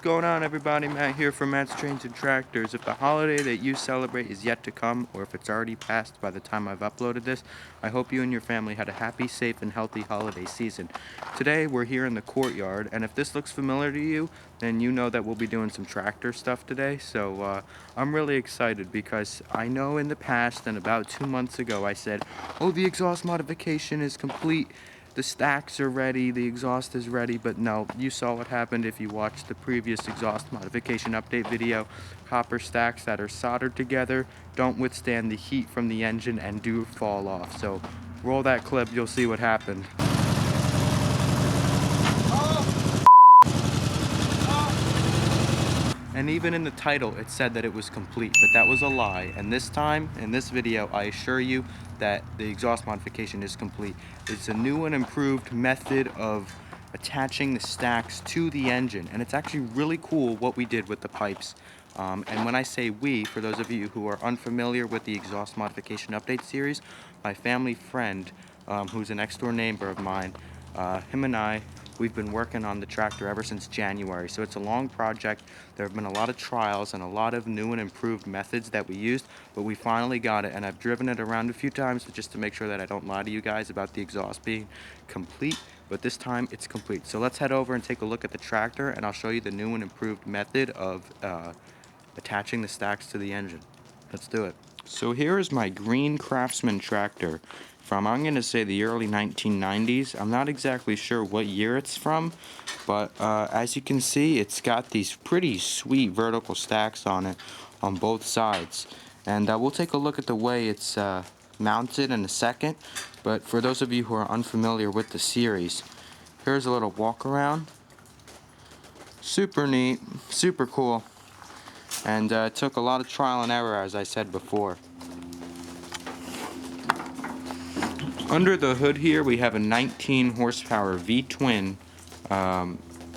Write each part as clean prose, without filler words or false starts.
going on, everybody? Matt here from Matt's Trains and Tractors. If the holiday that you celebrate is yet to come, or if it's already passed by the time I've uploaded this, I hope you and your family had a happy, safe, and healthy holiday season. Today, we're here in the courtyard, and if this looks familiar to you, then you know that we'll be doing some tractor stuff today. So I'm really excited because I know in the past, and about 2 months ago, I said, oh, the exhaust modification is complete. The stacks are ready, the exhaust is ready, but no, you saw what happened if you watched the previous exhaust modification update video. Copper stacks that are soldered together don't withstand the heat from the engine and do fall off. So roll that clip, you'll see what happened. And even in the title, it said that it was complete, but that was a lie. And this time, in this video, I assure you that the exhaust modification is complete. It's a new and improved method of attaching the stacks to the engine. And it's actually really cool what we did with the pipes. And when I say we, for those of you who are unfamiliar with the exhaust modification update series, my family friend, who's a next door neighbor of mine, him and I, we've been working on the tractor ever since January, so it's a long project. There have been a lot of trials and a lot of new and improved methods that we used, but we finally got it, and I've driven it around a few times just to make sure that I don't lie to you guys about the exhaust being complete, but this time it's complete. So let's head over and take a look at the tractor, and I'll show you the new and improved method of attaching the stacks to the engine. Let's do it. So here is my green Craftsman tractor from, I'm going to say, the early 1990s. I'm not exactly sure what year it's from, but as you can see, it's got these pretty sweet vertical stacks on it on both sides. And we'll take a look at the way it's mounted in a second, but for those of you who are unfamiliar with the series, here's a little walk around. Super neat, super cool, and it took a lot of trial and error, as I said before. Under the hood here, we have a 19 horsepower V-twin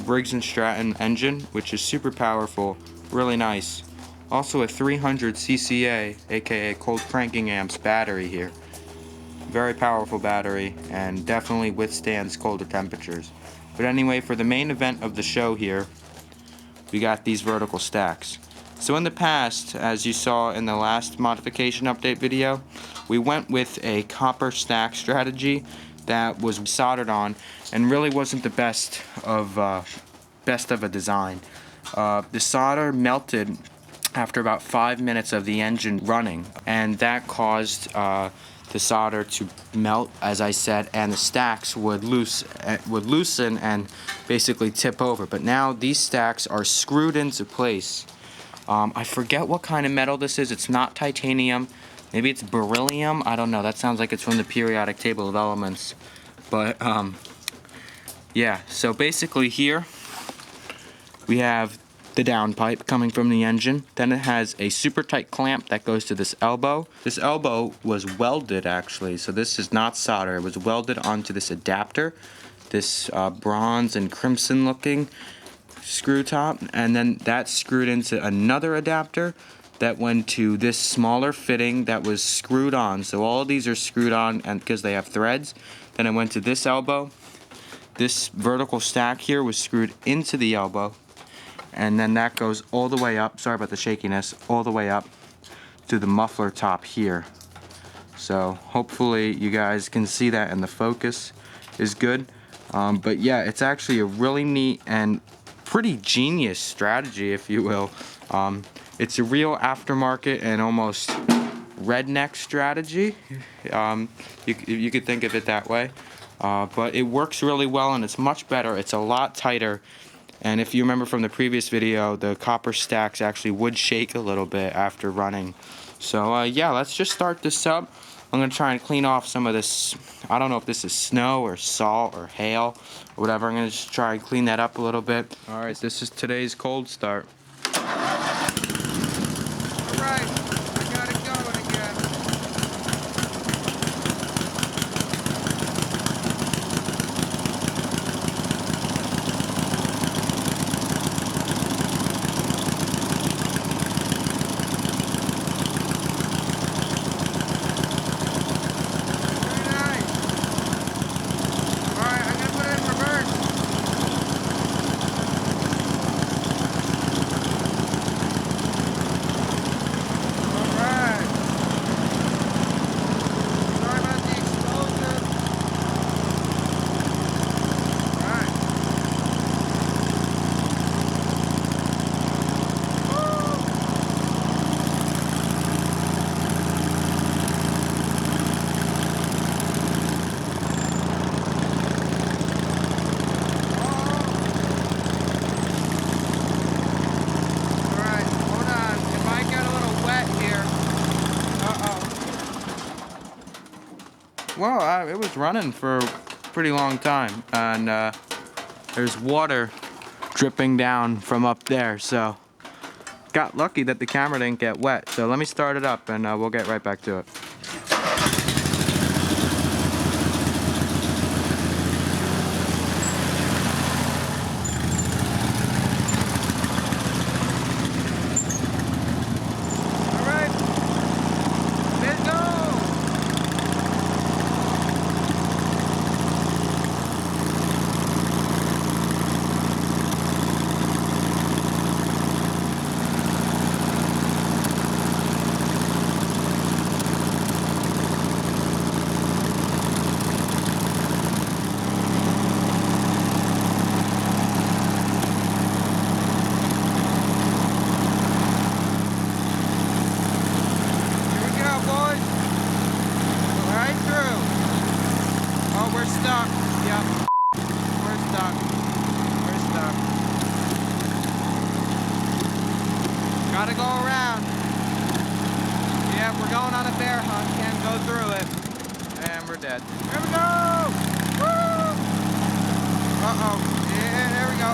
Briggs & Stratton engine, which is super powerful, really nice. Also a 300 CCA, aka cold cranking amps battery here. Very powerful battery and definitely withstands colder temperatures. But anyway, for the main event of the show here, we got these vertical stacks. So in the past, as you saw in the last modification update video, we went with a copper stack strategy that was soldered on and really wasn't the best of a design. The solder melted after about 5 minutes of the engine running, and that caused the solder to melt, as I said, and the stacks would loosen and basically tip over. But now these stacks are screwed into place. I forget what kind of metal this is. It's not titanium. Maybe it's beryllium. I don't know. That sounds like it's from the periodic table of elements. But, yeah. So basically here, we have the downpipe coming from the engine. Then it has a super tight clamp that goes to this elbow. This elbow was welded, actually. So this is not solder. It was welded onto this adapter. This bronze and crimson looking screw top, and then that's screwed into another adapter that went to this smaller fitting that was screwed on. So all of these are screwed on, and because they have threads. Then it went to this elbow. This vertical stack here was screwed into the elbow, and then that goes all the way up, sorry about the shakiness, all the way up to the muffler top here. So hopefully you guys can see that and the focus is good. But yeah, it's actually a really neat and pretty genius strategy, if you will. It's a real aftermarket and almost redneck strategy. You could think of it that way. But it works really well, and it's much better. It's a lot tighter. And if you remember from the previous video, the copper stacks actually would shake a little bit after running. So yeah, let's just start this up. I'm going to try and clean off some of this, I don't know if this is snow or salt or hail or whatever. I'm going to just try and clean that up a little bit. Alright, this is today's cold start. Alright, I got it going again. Well, it was running for a pretty long time, and there's water dripping down from up there, so got lucky that the camera didn't get wet. So let me start it up, and we'll get right back to it. We're stuck. Yep. We're stuck. We're stuck. Gotta go around. Yeah, we're going on a bear hunt. Can't go through it. And we're dead. Here we go! Woo! Uh-oh. Yeah, there we go.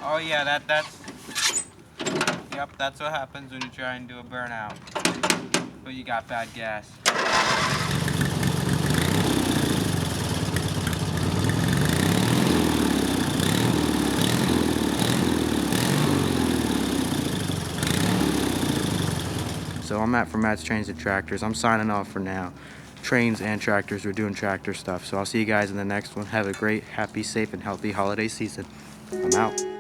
Oh yeah, that's what happens when you try and do a burnout. But you got bad gas. So I'm from Matt's Trains and Tractors. I'm signing off for now. Trains and tractors, we're doing tractor stuff. So I'll see you guys in the next one. Have a great, happy, safe, and healthy holiday season. I'm out.